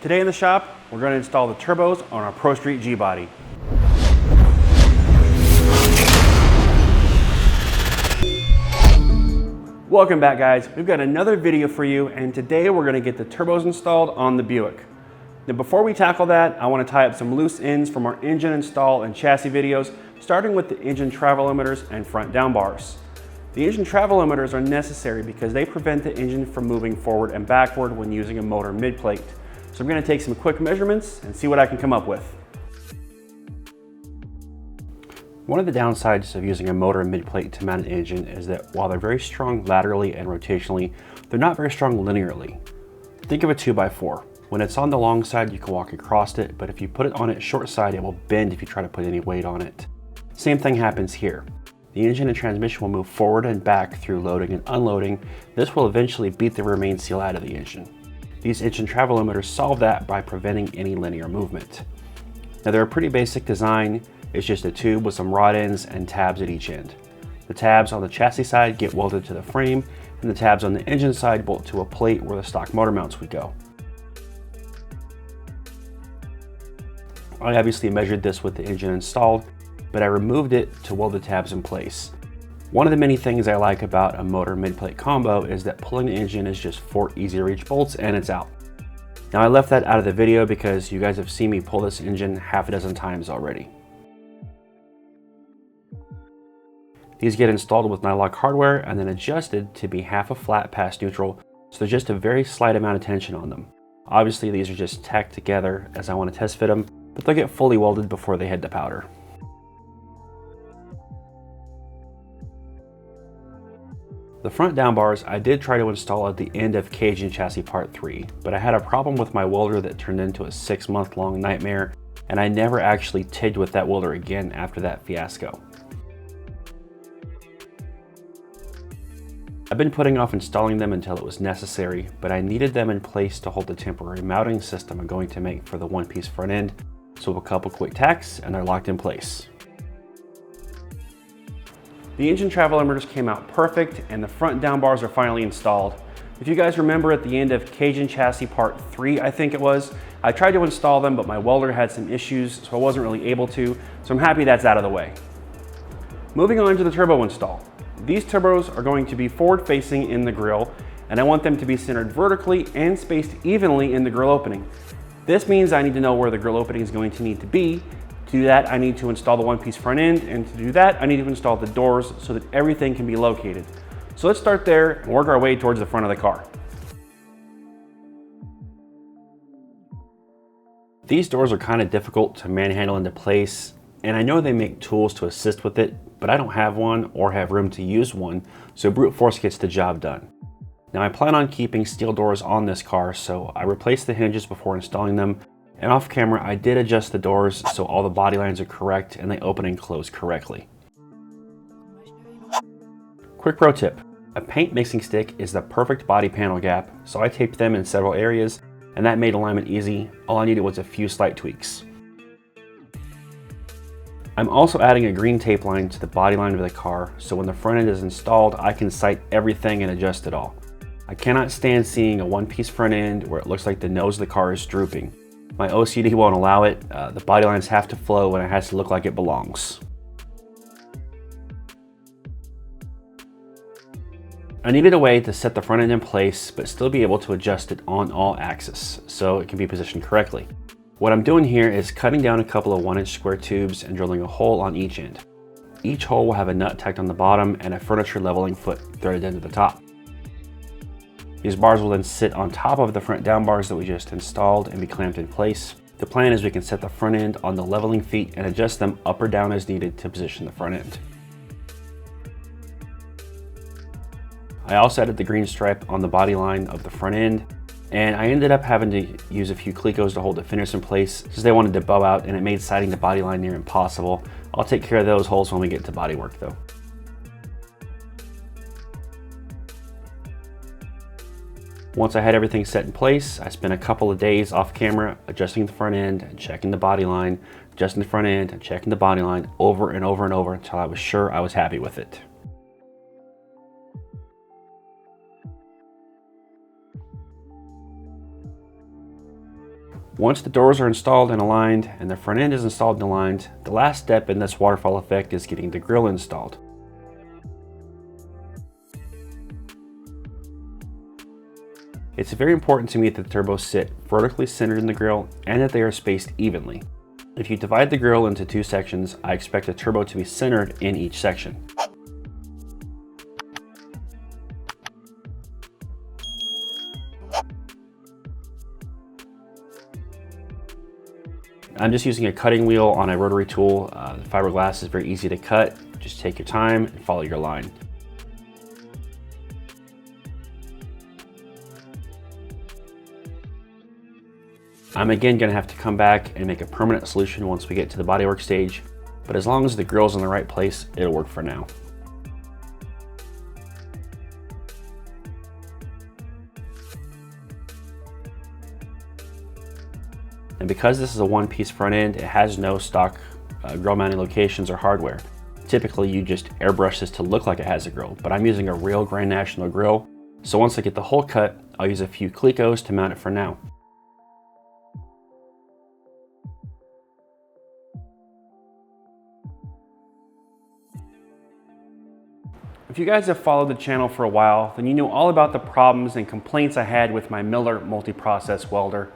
Today in the shop, we're going to install the turbos on our Pro Street G-Body. Welcome back, guys. We've got another video for you, and today we're going to get the turbos installed on the Buick. Now before we tackle that, I want to tie up some loose ends from our engine install and chassis videos, starting with the engine travel limiters and front down bars. The engine travel limiters are necessary because they prevent the engine from moving forward and backward when using a motor mid-plate. So I'm going to take some quick measurements and see what I can come up with. One of the downsides of using a motor mid-plate to mount an engine is that while they're very strong laterally and rotationally, they're not very strong linearly. Think of a 2x4. When it's on the long side, you can walk across it, but if you put it on its short side, it will bend if you try to put any weight on it. Same thing happens here. The engine and transmission will move forward and back through loading and unloading. This will eventually beat the remain seal out of the engine. These engine travel limiters solve that by preventing any linear movement. Now they're a pretty basic design. It's just a tube with some rod ends and tabs at each end. The tabs on the chassis side get welded to the frame, and the tabs on the engine side bolt to a plate where the stock motor mounts would go. I obviously measured this with the engine installed, but I removed it to weld the tabs in place. One of the many things I like about a motor mid-plate combo is that pulling the engine is just 4 easy reach bolts and it's out. Now I left that out of the video because you guys have seen me pull this engine half a dozen times already. These get installed with nylock hardware and then adjusted to be half a flat past neutral, so there's just a very slight amount of tension on them. Obviously these are just tacked together as I want to test fit them, but they'll get fully welded before they head to powder. The front down bars I did try to install at the end of cage and chassis part 3, but I had a problem with my welder that turned into a 6-month-long nightmare, and I never actually tigged with that welder again after that fiasco. I've been putting off installing them until it was necessary, but I needed them in place to hold the temporary mounting system I'm going to make for the one-piece front end, so a couple quick tacks and they're locked in place. The engine travel limiters came out perfect and the front down bars are finally installed. If you guys remember at the end of cage and chassis part 3, I think it was, I tried to install them but my welder had some issues so I wasn't really able to, so I'm happy that's out of the way. Moving on to the turbo install. These turbos are going to be forward facing in the grille and I want them to be centered vertically and spaced evenly in the grille opening. This means I need to know where the grille opening is going to need to be. To do that, I need to install the one-piece front end, and to do that, I need to install the doors so that everything can be located. So let's start there and work our way towards the front of the car. These doors are kind of difficult to manhandle into place, and I know they make tools to assist with it, but I don't have one or have room to use one, so brute force gets the job done. Now I plan on keeping steel doors on this car, so I replaced the hinges before installing them. And off camera, I did adjust the doors so all the body lines are correct and they open and close correctly. Quick pro tip, a paint mixing stick is the perfect body panel gap, so I taped them in several areas and that made alignment easy. All I needed was a few slight tweaks. I'm also adding a green tape line to the body line of the car, so when the front end is installed, I can sight everything and adjust it all. I cannot stand seeing a one-piece front end where it looks like the nose of the car is drooping. My OCD won't allow it. The body lines have to flow and it has to look like it belongs. I needed a way to set the front end in place but still be able to adjust it on all axes so it can be positioned correctly. What I'm doing here is cutting down a couple of 1-inch square tubes and drilling a hole on each end. Each hole will have a nut tacked on the bottom and a furniture leveling foot threaded into the top. These bars will then sit on top of the front down bars that we just installed and be clamped in place. The plan is we can set the front end on the leveling feet and adjust them up or down as needed to position the front end. I also added the green stripe on the body line of the front end, and I ended up having to use a few clecos to hold the finish in place since they wanted to bow out and it made sighting the body line near impossible. I'll take care of those holes when we get to body work though. Once I had everything set in place, I spent a couple of days off camera adjusting the front end and checking the body line, adjusting the front end and checking the body line over and over and over until I was sure I was happy with it. Once the doors are installed and aligned and the front end is installed and aligned, the last step in this waterfall effect is getting the grille installed. It's very important to me that the turbos sit vertically centered in the grille and that they are spaced evenly. If you divide the grille into two sections, I expect the turbo to be centered in each section. I'm just using a cutting wheel on a rotary tool. The fiberglass is very easy to cut. Just take your time and follow your line. I'm again going to have to come back and make a permanent solution once we get to the bodywork stage, but as long as the grille's in the right place, it'll work for now. And because this is a one-piece front end, it has no stock grille mounting locations or hardware. Typically, you just airbrush this to look like it has a grille, but I'm using a real Grand National grille. So once I get the hole cut, I'll use a few Clecos to mount it for now. If you guys have followed the channel for a while, then you know all about the problems and complaints I had with my Miller multi-process welder.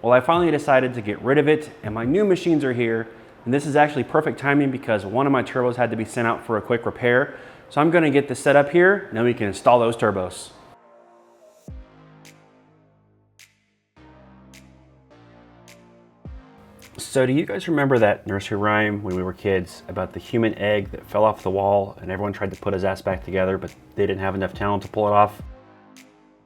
Well, I finally decided to get rid of it, and my new machines are here, and this is actually perfect timing because one of my turbos had to be sent out for a quick repair. So I'm gonna get this set up here, and then we can install those turbos. So do you guys remember that nursery rhyme when we were kids about the human egg that fell off the wall and everyone tried to put his ass back together, but they didn't have enough talent to pull it off?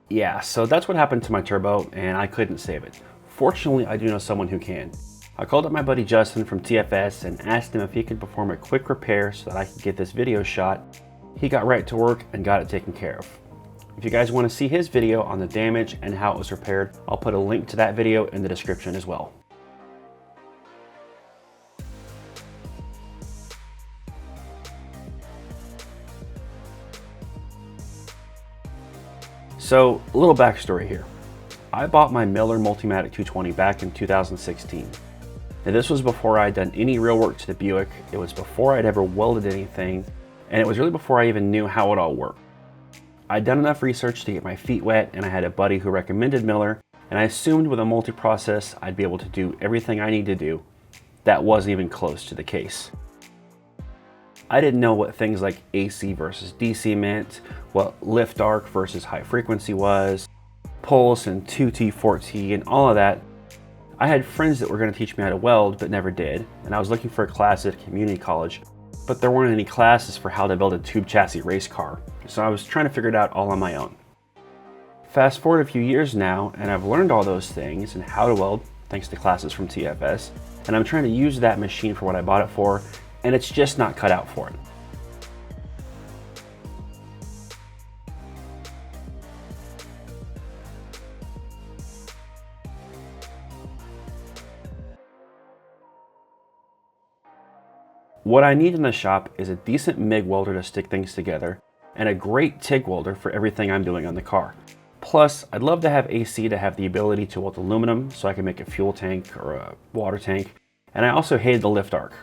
Yeah, so that's what happened to my turbo, and I couldn't save it. Fortunately, I do know someone who can. I called up my buddy Justin from TFS and asked him if he could perform a quick repair so that I could get this video shot. He got right to work and got it taken care of. If you guys want to see his video on the damage and how it was repaired, I'll put a link to that video in the description as well. So, a little backstory here. I bought my Miller Multimatic 220 back in 2016. Now this was before I had done any real work to the Buick, it was before I'd ever welded anything, and it was really before I even knew how it all worked. I'd done enough research to get my feet wet, and I had a buddy who recommended Miller, and I assumed with a multi-process I'd be able to do everything I need to do. That wasn't even close to the case. I didn't know what things like AC versus DC meant, what lift arc versus high frequency was, pulse and 2T, 4T, and all of that. I had friends that were going to teach me how to weld, but never did, and I was looking for a class at a community college, but there weren't any classes for how to build a tube chassis race car, so I was trying to figure it out all on my own. Fast forward a few years now, and I've learned all those things and how to weld, thanks to classes from TFS, and I'm trying to use that machine for what I bought it for, and it's just not cut out for it. What I need in the shop is a decent MIG welder to stick things together, and a great TIG welder for everything I'm doing on the car. Plus, I'd love to have AC to have the ability to weld aluminum so I can make a fuel tank or a water tank, and I also hated the lift arc.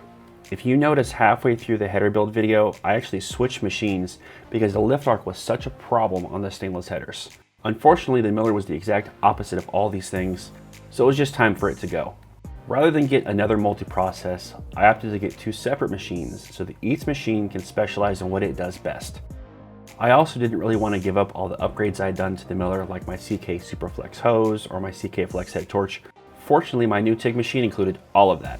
If you notice halfway through the header build video, I actually switched machines because the lift arc was such a problem on the stainless headers. Unfortunately, the Miller was the exact opposite of all these things, so it was just time for it to go. Rather than get another multi-process, I opted to get two separate machines so that each machine can specialize in what it does best. I also didn't really want to give up all the upgrades I'd done to the Miller, like my CK Superflex hose or my CK Flex head torch. Fortunately, my new TIG machine included all of that.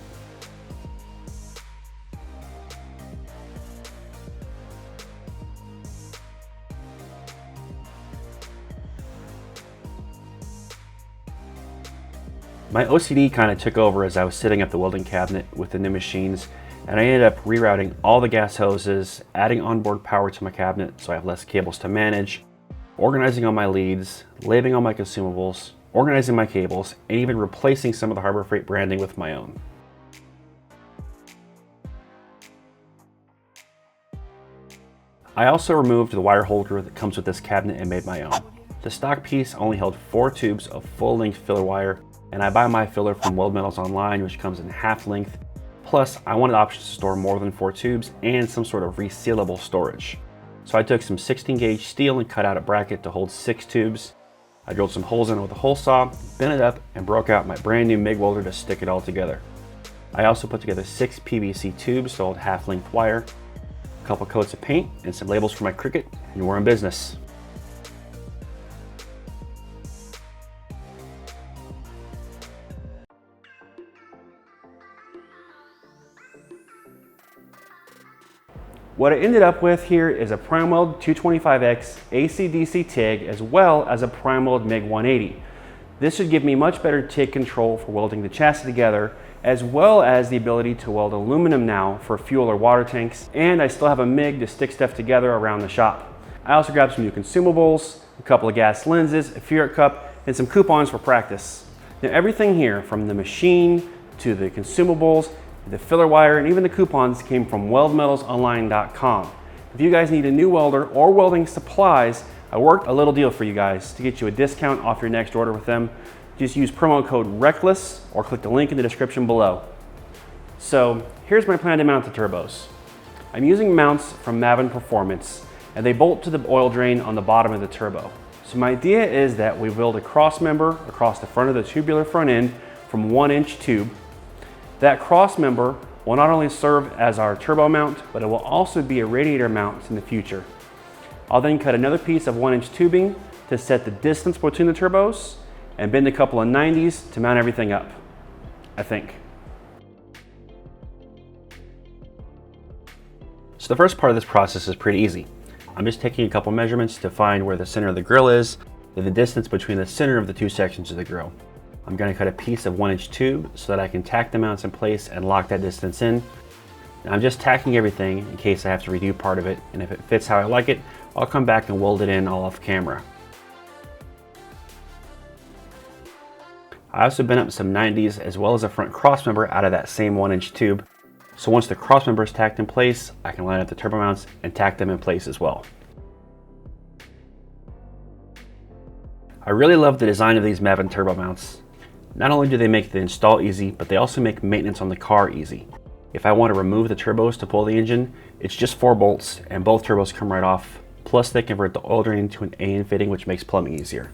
My OCD kind of took over as I was setting up the welding cabinet with the new machines, and I ended up rerouting all the gas hoses, adding onboard power to my cabinet so I have less cables to manage, organizing all my leads, labeling all my consumables, organizing my cables, and even replacing some of the Harbor Freight branding with my own. I also removed the wire holder that comes with this cabinet and made my own. The stock piece only held 4 tubes of full-length filler wire, and I buy my filler from Weld Metals online, which comes in half length. Plus, I wanted options to store more than 4 tubes and some sort of resealable storage. So I took some 16 gauge steel and cut out a bracket to hold 6 tubes. I drilled some holes in it with a hole saw, bent it up, and broke out my brand new MIG welder to stick it all together. I also put together 6 PVC tubes to hold half length wire, a couple coats of paint, and some labels for my Cricut, and we're in business. What I ended up with here is a PrimeWeld 225X AC/DC TIG as well as a PrimeWeld MIG 180. This should give me much better TIG control for welding the chassis together, as well as the ability to weld aluminum now for fuel or water tanks, and I still have a MIG to stick stuff together around the shop. I also grabbed some new consumables, a couple of gas lenses, a ferrite cup, and some coupons for practice. Now everything here, from the machine to the consumables, the filler wire, and even the coupons came from weldmetalsonline.com. If you guys need a new welder or welding supplies, I worked a little deal for you guys to get you a discount off your next order with them. Just use promo code RECKLESS or click the link in the description below. So here's my plan to mount the turbos. I'm using mounts from Maven Performance, and they bolt to the oil drain on the bottom of the turbo. So my idea is that we build a cross member across the front of the tubular front end from 1-inch tube. That cross member will not only serve as our turbo mount, but it will also be a radiator mount in the future. I'll then cut another piece of 1-inch tubing to set the distance between the turbos and bend a couple of 90s to mount everything up, I think. So the first part of this process is pretty easy. I'm just taking a couple measurements to find where the center of the grill is and the distance between the center of the 2 sections of the grill. I'm going to cut a piece of 1-inch tube so that I can tack the mounts in place and lock that distance in. And I'm just tacking everything in case I have to redo part of it, and if it fits how I like it, I'll come back and weld it in all off camera. I also bent up some 90s as well as a front cross member out of that same 1-inch tube. So once the cross member is tacked in place, I can line up the turbo mounts and tack them in place as well. I really love the design of these Maven turbo mounts. Not only do they make the install easy, but they also make maintenance on the car easy. If I want to remove the turbos to pull the engine, it's just 4 bolts and both turbos come right off. Plus they convert the oil drain into an AN fitting, which makes plumbing easier.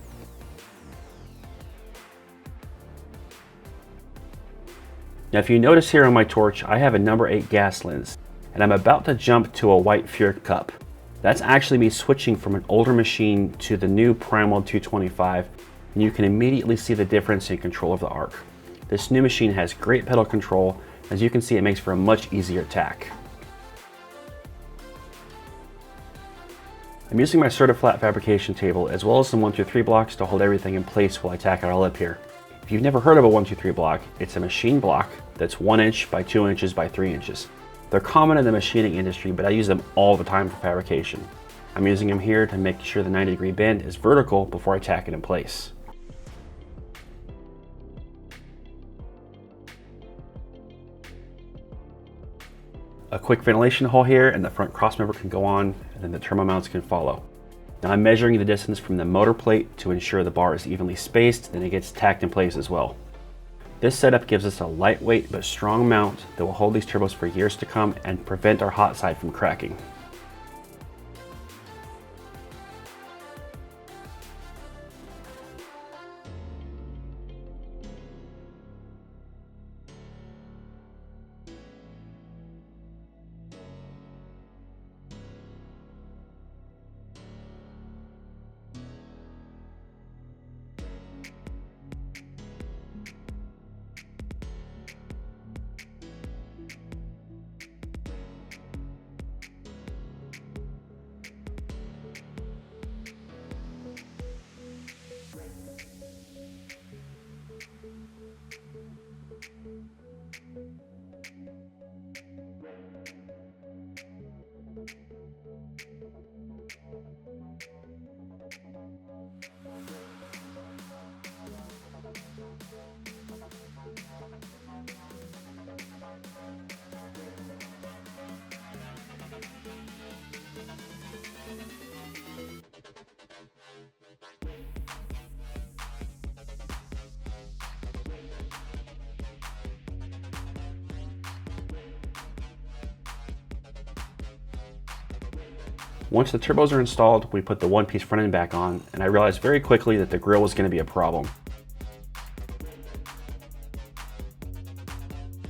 Now if you notice here on my torch, I have a number 8 gas lens, and I'm about to jump to a white ferrite cup. That's actually me switching from an older machine to the new PrimeWeld 225, and you can immediately see the difference in control of the arc. This new machine has great pedal control. As you can see, it makes for a much easier tack. I'm using my Certiflat fabrication table as well as some 1-2-3 blocks to hold everything in place while I tack it all up here. If you've never heard of a 1-2-3 block, it's a machine block that's 1 inch by 2 inches by 3 inches. They're common in the machining industry, but I use them all the time for fabrication. I'm using them here to make sure the 90-degree bend is vertical before I tack it in place. A quick ventilation hole here, and the front cross member can go on, and then the turbo mounts can follow. Now I'm measuring the distance from the motor plate to ensure the bar is evenly spaced, then it gets tacked in place as well. This setup gives us a lightweight but strong mount that will hold these turbos for years to come and prevent our hot side from cracking. Once the turbos are installed, we put the one-piece front end back on, and I realized very quickly that the grille was going to be a problem.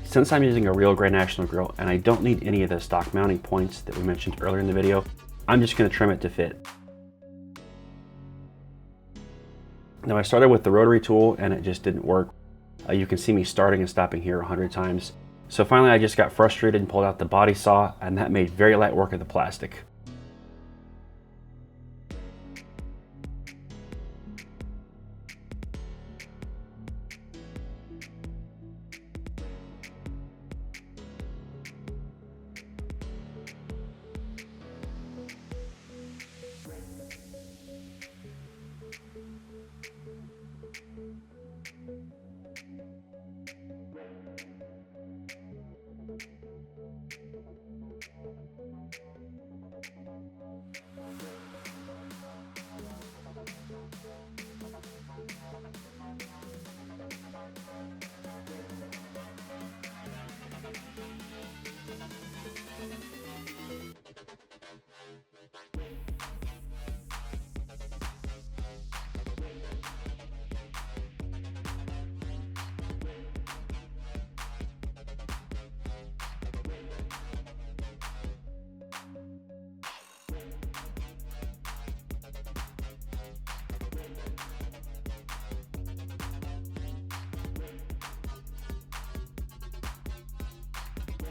Since I'm using a real Grand National grill and I don't need any of the stock mounting points that we mentioned earlier in the video, I'm just going to trim it to fit. Now I started with the rotary tool and it just didn't work. You can see me starting and stopping here 100 times. So finally I just got frustrated and pulled out the body saw, and that made very light work of the plastic.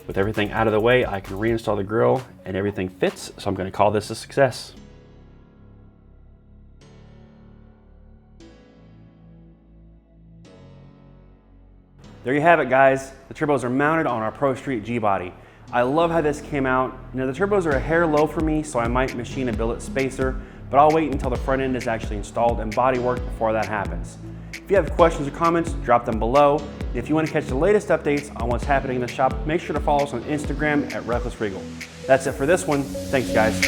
With everything out of the way, I can reinstall the grill and everything fits, so I'm going to call this a success. There you have it, guys. The turbos are mounted on our Pro Street G-body. I love how this came out. Now the turbos are a hair low for me, so I might machine a billet spacer, but I'll wait until the front end is actually installed and bodyworked before that happens. If you have questions or comments, drop them below. If you want to catch the latest updates on what's happening in the shop, make sure to follow us on Instagram at Reckless Regal. That's it for this one. Thanks, guys.